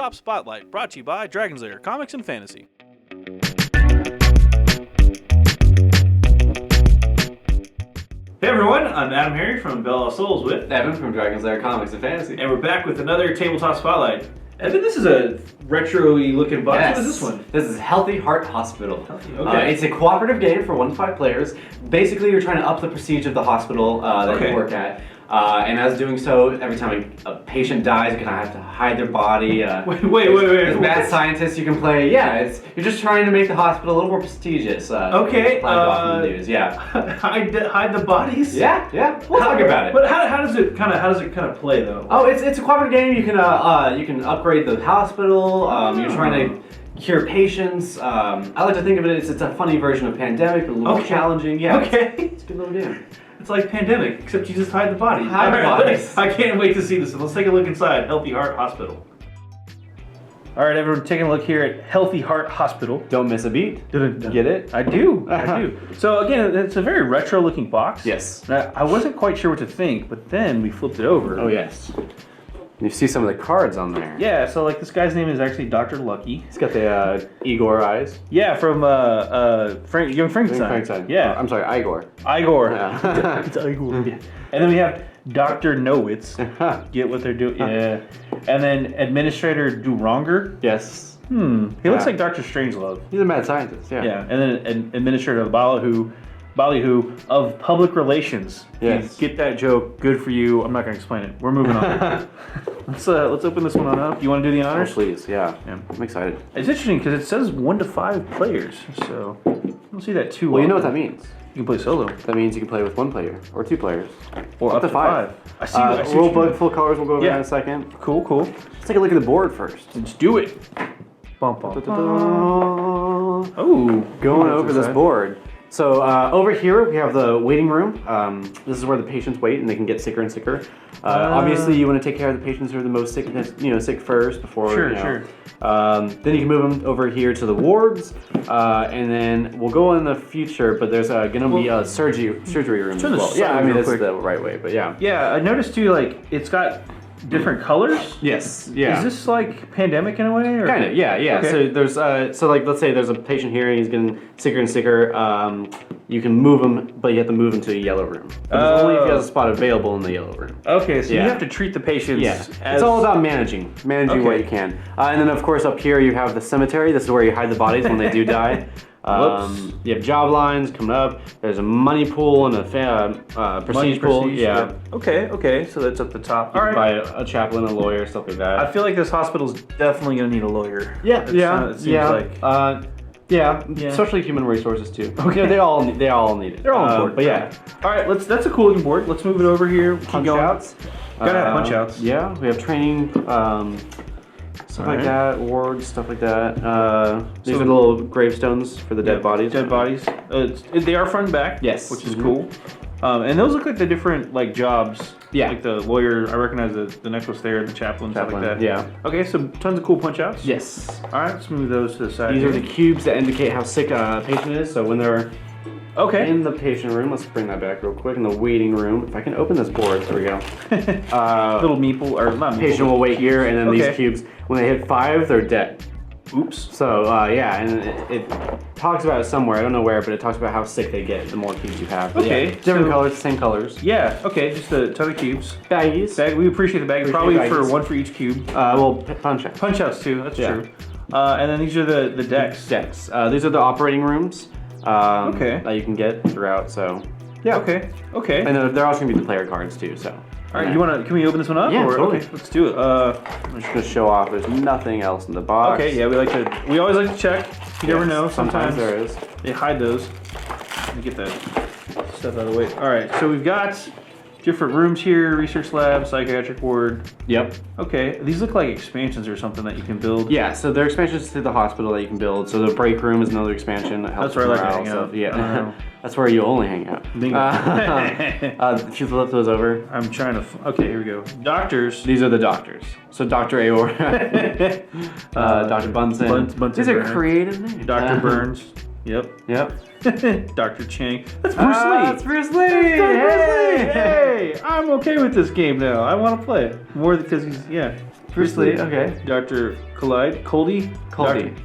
Tabletop Spotlight, brought to you by Dragon's Lair Comics and Fantasy. Hey everyone, I'm AdamHarry from Bell of Souls with Evan from Dragon's Lair Comics and Fantasy. and we're back with another Tabletop Spotlight. Evan, this is a retro-y looking box. Yes. What is this one? This is Healthy Heart Hospital. Okay. It's a cooperative game for 1 to 5 players. Basically, you're trying to up the prestige of the hospital that you work at. And as doing so, every time a patient dies, you kind of have to hide their body. Wait. As mad scientists, you can play. Yeah, you're just trying to make the hospital a little more prestigious. Okay. Often the news. Yeah. hide the bodies. Yeah. We'll talk about it. But how does it kind of play though? Oh, it's a cooperative game. You can upgrade the hospital. You're trying to cure patients. I like to think of it as it's a funny version of Pandemic, but a little more challenging. Yeah. Okay. It's a good little game. It's like Pandemic, except you just hide the bodies. Hide the bodies. I can't wait to see this. Let's take a look inside Healthy Heart Hospital. All right, everyone, taking a look here at Healthy Heart Hospital. Don't miss a beat. Get it? I do. So again, it's a very retro-looking box. Yes. I wasn't quite sure what to think, but then we flipped it over. Oh yes. You see some of the cards on there. Yeah. So like this guy's name is actually Dr. Lucky. He's got the Igor eyes. Yeah, from Young Frankenstein. Yeah. I'm sorry, Igor. Igor. Yeah. It's Igor. Yeah. And then we have Dr. Nowitz. Get what they're doing. Yeah. And then Administrator Duronger. Yes. He looks like Dr. Strangelove. He's a mad scientist. Yeah. Yeah. And then Administrator Ballyhoo of Public Relations. Yes. You get that joke? Good for you. I'm not gonna explain it. We're moving on. Let's open this one on up. You want to do the honors? Oh, please. Yeah. I'm excited. It's interesting because it says 1 to 5 players, so I don't see that too Well, you know what that means. You can play solo. That means you can play with 1 player or 2 players. Or up to 5. I see Rule book, full colors, we'll go over that in a second. Cool. Let's take a look at the board first. Let's do it. Bum. Oh, Going over this board. So over here we have the waiting room. This is where the patients wait and they can get sicker and sicker. Obviously you want to take care of the patients who are the most sick, sick first before. Sure. Then you can move them over here to the wards, and then we'll go in the future. But there's going to be a surgery room as well. Yeah, I mean that's the right way, but yeah. Yeah, I noticed too. Like it's got different colors. Yes. Yeah. Is this like Pandemic in a way? Or? Kind of. Yeah. Okay. So there's like let's say there's a patient here and he's getting sicker and sicker. You can move him, but you have to move him to a yellow room. But it's only if he has a spot available in the yellow room. Okay, so you have to treat the patients. Yeah. It's all about managing what you can. And then of course up here you have the cemetery. This is where you hide the bodies when they do die. You have job lines coming up. There's a money pool and a prestige pool. Yeah. Okay. So that's up the top. All right. Buy a chaplain, a lawyer, stuff like that. I feel like this hospital's definitely gonna need a lawyer. Yeah. It seems like. Yeah, especially human resources too. Okay, they all need it. They're all important. But yeah. All right, that's a cool looking board. Let's move it over here. Punch outs. Gotta have punch outs. Yeah, we have training. Stuff like that, wards, stuff like that. These are the little gravestones for the dead bodies. Dead bodies. They are front and back. Yes. Which is cool. And those look like the different jobs. Yeah. Like the lawyer, I recognize the necklace there, the chaplain, stuff like that. Yeah. Okay, so tons of cool punch outs. Yes. All right, let's move those to the side. These are the cubes that indicate how sick a patient is. So when they're in the patient room, let's bring that back real quick. In the waiting room, if I can open this board, there we go. Little meeple, or not meeple. Patient will wait here, and then these cubes, when they hit 5, they're dead. Oops. So and it talks about it somewhere. I don't know where, but it talks about how sick they get the more cubes you have. But okay. Different colors, same colors. Yeah. Okay. Just a ton of cubes. Baggies. We appreciate the baggies. Probably for 1 for each cube. Punch outs. Punch outs too. That's true. And then these are the decks. These are the operating rooms. That you can get throughout. So. Yeah. Okay. And they're also gonna be the player cards too. So. All right, can we open this one up? Yeah, totally. Okay, let's do it. I'm just gonna show off. There's nothing else in the box. Okay, yeah, we always like to check. You never know. Sometimes there is. They hide those. Let me get that stuff out of the way. All right, so we've got different rooms here: research lab, psychiatric ward. Yep. Okay, these look like expansions or something that you can build. Yeah, so they're expansions to the hospital that you can build. So the break room is another expansion that helps. That's where I like to hang out. Yeah. That's where you only hang out. If you flip those over. I'm trying to. Okay, here we go. Doctors. These are the doctors. So Dr. Aor, Dr. Bunsen. These are creative names. Dr. Burns. Yep. Dr. Chang. That's Bruce Lee. That's Bruce Lee. Hey, I'm okay with this game now. I want to play it more because he's Bruce Lee, okay. Dr. Coldy? Coldy.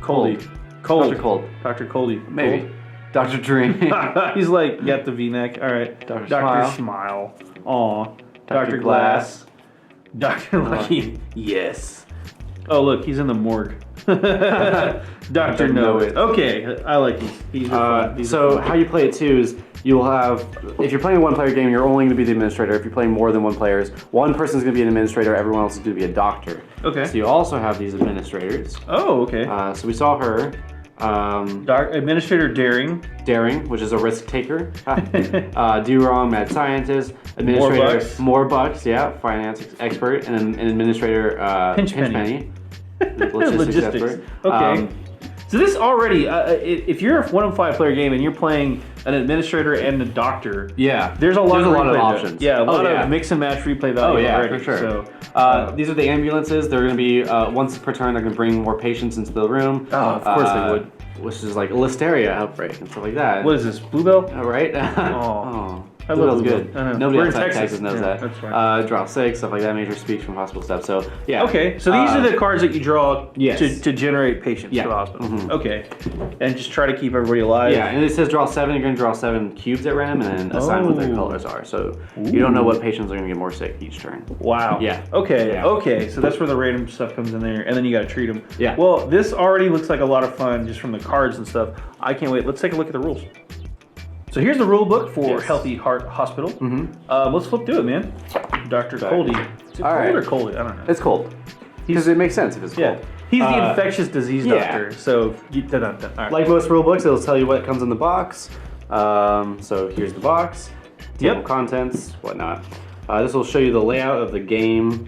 Cold. Dr. Cold. Dr. Coldy. Maybe. Cold? Dr. Dream. He's like, got the V-neck. All right. Dr. Smile. Aw. Dr. Glass. Dr. Lucky. Yes. Oh, look, he's in the morgue. Dr. Know It. Okay, I like these. So how you play it too is you'll have, if you're playing a one-player game, you're only going to be the administrator. If you're playing more than one players, one person's going to be an administrator, everyone else is going to be a doctor. Okay. So you also have these administrators. Oh, okay. So we saw her. Administrator Daring, which is a risk taker. Do wrong, mad scientist. Administrator, more bucks, yeah, finance expert, and an administrator, Pinch penny. Logistics expert. Okay. So this already, if you're a 1 in 5 player game and you're playing an administrator and a doctor, there's a lot of options. Yeah, a lot of mix and match replay value already. For sure. So, these are the ambulances. They're going to be once per turn. They're going to bring more patients into the room. Oh, of course they would. Which is like a listeria outbreak and stuff like that. What is this, Bluebell? Right? Oh. I Bluebell's love good. Bluebell. Nobody We're outside in Texas knows that. That's right. Draw 6, stuff like that. Major speech from hospital stuff. So yeah. Okay, so these are the cards that you draw Yes. to generate patients for the hospital. Okay, and just try to keep everybody alive. Yeah, and it says draw 7. You're going to draw 7 cubes at random and then assign what their colors are. So you don't know what patients are going to get more sick each turn. Wow. Yeah. Okay. Yeah. Okay. So that's where the random stuff comes in there, and then you got to treat them. Yeah. Well, this already looks like a lot of fun just from the cards and stuff. I can't wait. Let's take a look at the rules. So here's the rule book for Healthy Heart Hospital. Let's flip through it, man. Dr. Coldy. Is it cold or Coldy? I don't know. It's cold. Because it makes sense if it's cold. He's the infectious disease doctor. So, all right. Like most rule books, it'll tell you what comes in the box. So here's the box. Table contents, whatnot. This will show you the layout of the game,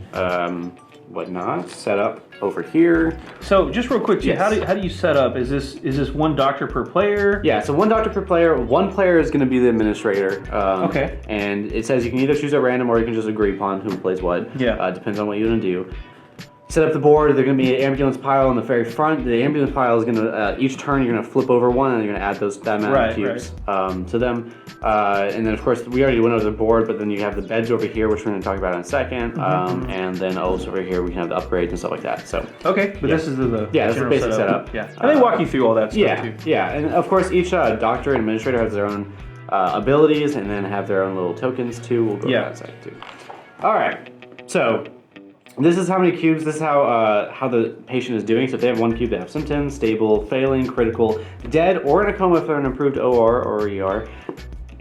whatnot. Set up over here. So just real quick, how do you set up? Is this one doctor per player? Yeah, so one doctor per player. One player is going to be the administrator. Okay. And it says you can either choose at random or you can just agree upon who plays what. Yeah. Depends on what you want to do. Set up the board. There's going to be an ambulance pile on the very front. The ambulance pile is going to, each turn you're going to flip over one and you're going to add that amount of cubes to them. And then of course we already went over the board, but then you have the beds over here, which we're going to talk about in a second. And then also over here we can have the upgrades and stuff like that. So okay, but this is the that's the basic setup. Yeah, and they walk you through all that stuff too. Yeah, and of course each doctor and administrator has their own abilities and then have their own little tokens too. We'll go to that side too. All right, so. This is how many cubes, this is how the patient is doing. So if they have 1 cube, they have symptoms, stable, failing, critical, dead, or in a coma if they're an improved OR or ER.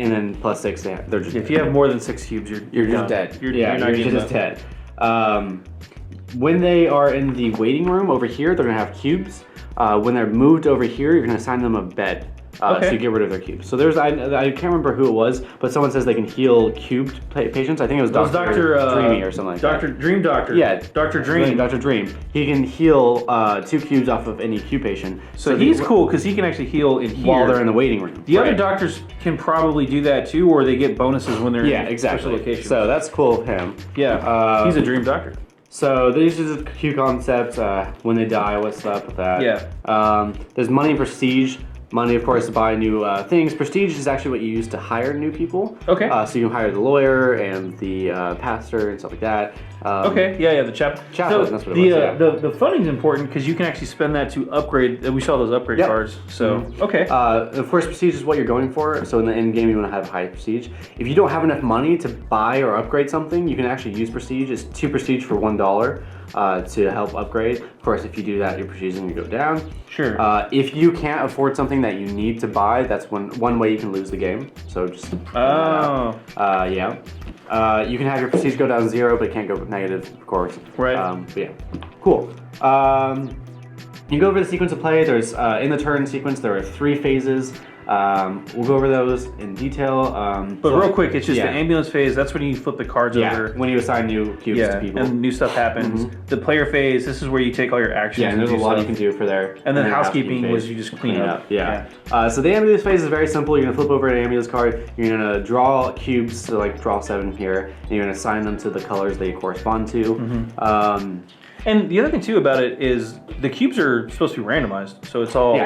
And then plus 6, they're just If you have more than 6 cubes, you're just dead. You're just dead. When When they are in the waiting room over here, they're gonna have cubes. When they're moved over here, you're gonna assign them a bed. So you get rid of their cubes. So there's, I can't remember who it was, but someone says they can heal cubed patients. I think it was Dr. Dreamy or something like that. Dream Doctor. Yeah. Dr. Dream. Dr. Dream. He can heal 2 cubes off of any Q patient. So he's cool because he can actually heal in here. While they're in the waiting room. The other doctors can probably do that too, or they get bonuses when they're in special locations. So that's cool of him. Yeah. He's a Dream Doctor. So these are the Q concepts, when they die, what's up with that. Yeah. There's money and prestige. Money, of course, to buy new things. Prestige is actually what you use to hire new people. Okay. So you can hire the lawyer and the pastor and stuff like that. The chaplain. Chaplain, that's what it was. The funding's important because you can actually spend that to upgrade. We saw those upgrade cards. So of course, prestige is what you're going for. So in the end game, you want to have high prestige. If you don't have enough money to buy or upgrade something, you can actually use prestige. It's 2 prestige for $1 to help upgrade. Of course, if you do that, your prestige is going to go down. Sure. If you can't afford something that you need to buy, that's one way you can lose the game. So just you can have your prestige go down 0, but it can't go negative, of course. Right. But yeah, cool. You go over the sequence of play. There's in the turn sequence, there are 3 phases. We'll go over those in detail. But real quick, it's just the ambulance phase. That's when you flip the cards over. When you assign new cubes to people. And new stuff happens. The player phase, this is where you take all your actions. Yeah, and there's a lot you can do for there. And then housekeeping was you just clean it up. So the ambulance phase is very simple. You're going to flip over an ambulance card. You're going to draw cubes, so like draw 7 here. And you're going to assign them to the colors they correspond to. And the other thing too about it is the cubes are supposed to be randomized, so it's all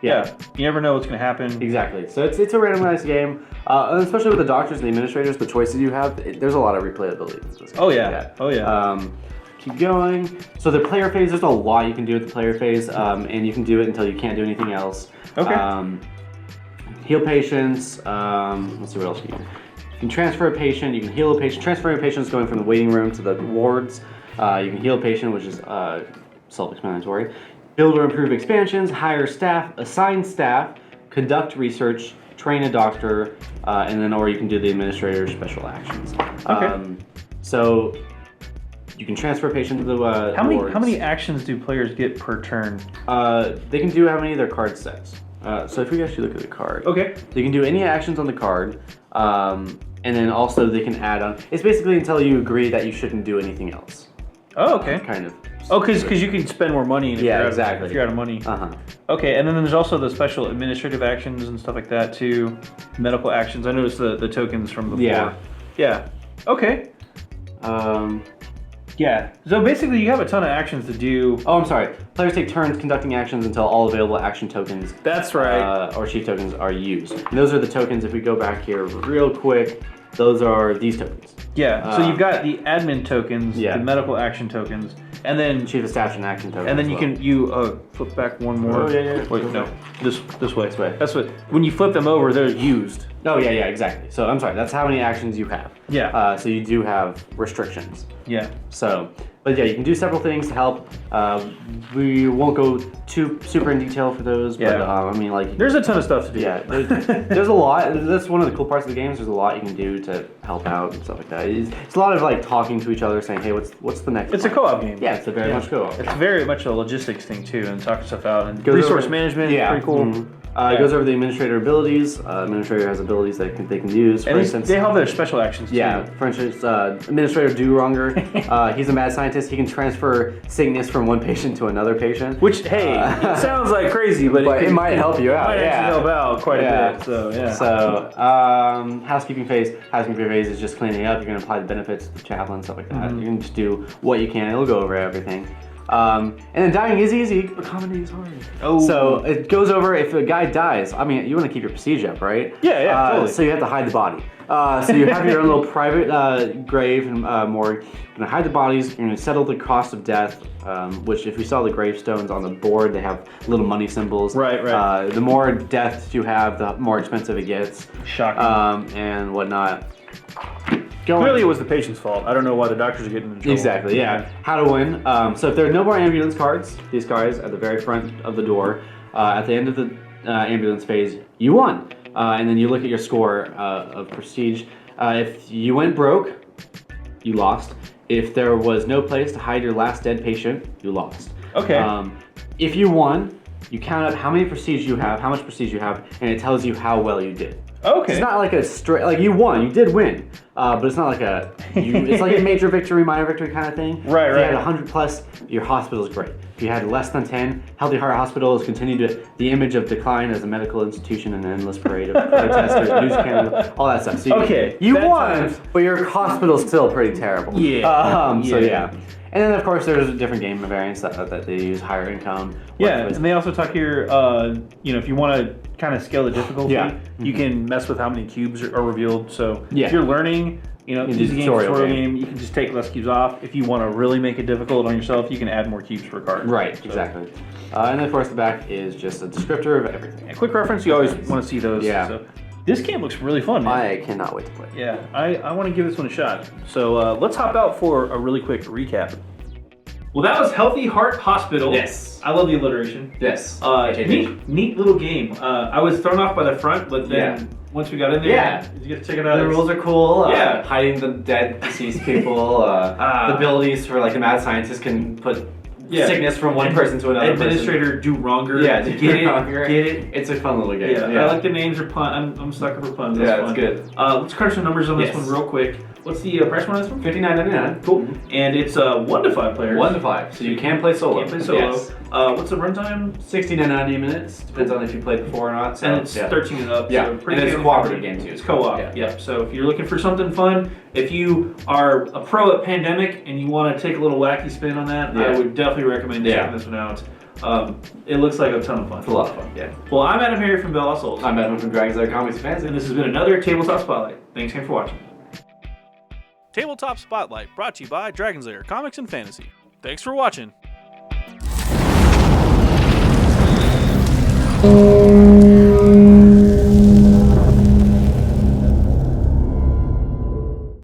you never know what's going to happen. Exactly. So it's a randomized game, and especially with the doctors and the administrators, the choices you have, there's a lot of replayability. Oh yeah. keep going. So the player phase, there's a lot you can do with the player phase, and you can do it until you can't do anything else. Okay. Heal patients. Let's see what else you can do. You can transfer a patient. You can heal a patient. Transferring a patient is going from the waiting room to the wards. You can heal a patient, which is self-explanatory. Build or improve expansions. Hire staff. Assign staff. Conduct research. Train a doctor, and then, or you can do the administrator's special actions. Okay. So you can transfer a patient to the wards. How many actions do players get per turn? They can do how many of their card sets. So if we actually look at the card, okay, they can do any actions on the card, and then also they can add on. It's basically until you agree that you shouldn't do anything else. Oh, okay. Kind of. Oh, because you can spend more money. If Yeah, exactly. If you're out of money. Uh-huh. Okay, and then there's also the special administrative actions and stuff like that too. Medical actions. I noticed the tokens from before. Yeah. Yeah. Okay. Yeah. So basically, you have a ton of actions to do. Oh, I'm sorry. Players take turns conducting actions until all available action tokens. That's right. Or chief tokens are used. And those are the tokens. If we go back here real quick, those are these tokens. Yeah. So you've got the admin tokens, yeah. the medical action tokens, and then chief of staff and action tokens. And then you flip back one more. Oh yeah. Wait, no, this way. This way. That's what. When you flip them over, they're used. Oh yeah, exactly. So I'm sorry. That's how many actions you have. Yeah. So you do have restrictions. Yeah. So, but yeah, you can do several things to help. We won't go too super in detail for those. Yeah. But I mean, like there's a ton of stuff to do. Yeah. There's a lot. That's one of the cool parts of the games. There's a lot you can do to help out and stuff like that. It's a lot of like talking to each other, saying, "Hey, what's the next?" It's a co-op game. Yeah, it's a very much co-op. It's very much a logistics thing too, and talking stuff out and Goes resource over, management. Yeah. Pretty cool. Mm-hmm. It goes over the administrator abilities. Administrator has abilities that they can use. For instance, they have their special actions too. Yeah, for instance, Administrator Do-Wronger, he's a mad scientist. He can transfer sickness from one patient to another patient. Which, hey, it sounds like crazy, but it might help you out. It might actually help out quite a bit. So, yeah. So, housekeeping phase. Housekeeping phase is just cleaning up. You're going to apply the benefits to the chaplain, stuff like that. Mm-hmm. You can just do what you can. It'll go over everything. And then dying is easy, but comedy is hard. Oh. So it goes over if a guy dies. I mean, you want to keep your prestige up, right? Yeah, totally. So you have to hide the body. So you have your own little private grave and morgue. You're gonna hide the bodies. You're gonna settle the cost of death. Which, if you saw the gravestones on the board, they have little money symbols. Right. The more deaths you have, the more expensive it gets. Shocking. And whatnot. Clearly, it was the patient's fault. I don't know why the doctors are getting in trouble. Exactly, yeah. How to win. So if there are no more ambulance cards, these guys at the very front of the door, at the end of the ambulance phase, you won. And then you look at your score of prestige. If you went broke, you lost. If there was no place to hide your last dead patient, you lost. Okay. If you won, you count up how many prestige you have, how much prestige you have, and it tells you how well you did. Okay. It's not like a straight, like you won, you did win, but it's not like it's like a major victory, minor victory kind of thing. Right. If you had 100 plus, your hospital is great. If you had less than 10, Healthy Heart Hospital has continued the image of decline as a medical institution and an endless parade of protesters, news cameras, all that stuff. So you won, but your hospital's still pretty terrible. Yeah. So yeah. And then, of course, there's different game variants that they use, higher income. Yeah, and they also talk here, if you want to kind of scale the difficulty, you can mess with how many cubes are revealed. So if you're learning, easy game, tutorial game, you can just take less cubes off. If you want to really make it difficult on yourself, you can add more cubes per card. Right, so. Exactly. And then, of course, the back is just a descriptor of everything. A quick reference, you always want to see those. Yeah. So. This game looks really fun, man. I cannot wait to play. Yeah, I want to give this one a shot. So let's hop out for a really quick recap. Well, that was Healthy Heart Hospital. Yes. I love the alliteration. Yes. Neat little game. I was thrown off by the front, but then once we got in there, you get to check it out. The rules are cool. Yeah. Hiding the dead, deceased people. The abilities for like a mad scientist can put sickness from one person to another. Administrator Do-Wronger. Yeah, get it. It's a fun little game. Yeah. I like the names are fun. I'm stuck for puns. Yeah, it's good. Let's crunch some numbers on this one real quick. What's the price on this one? $59.99. Cool. And it's 1 to 5 players. 1 to 5. So you can play solo. Yes. What's the runtime? 60 to 90 minutes. Depends on if you played before or not. So, and it's 13 and up. Yeah. So and it's a cooperative game too. It's co-op. Yeah. So if you're looking for something fun, if you are a pro at Pandemic and you want to take a little wacky spin on that, I would definitely recommend checking this one out. It looks like a ton of fun. It's a lot of fun. Yeah. Well, I'm AdamHarry from Bell Lost Souls. I'm Adam from Dragons That Are Comics Fans. And this has been another Tabletop Spotlight. Thanks again for watching. Tabletop Spotlight, brought to you by Dragon's Lair Comics and Fantasy. Thanks for watching.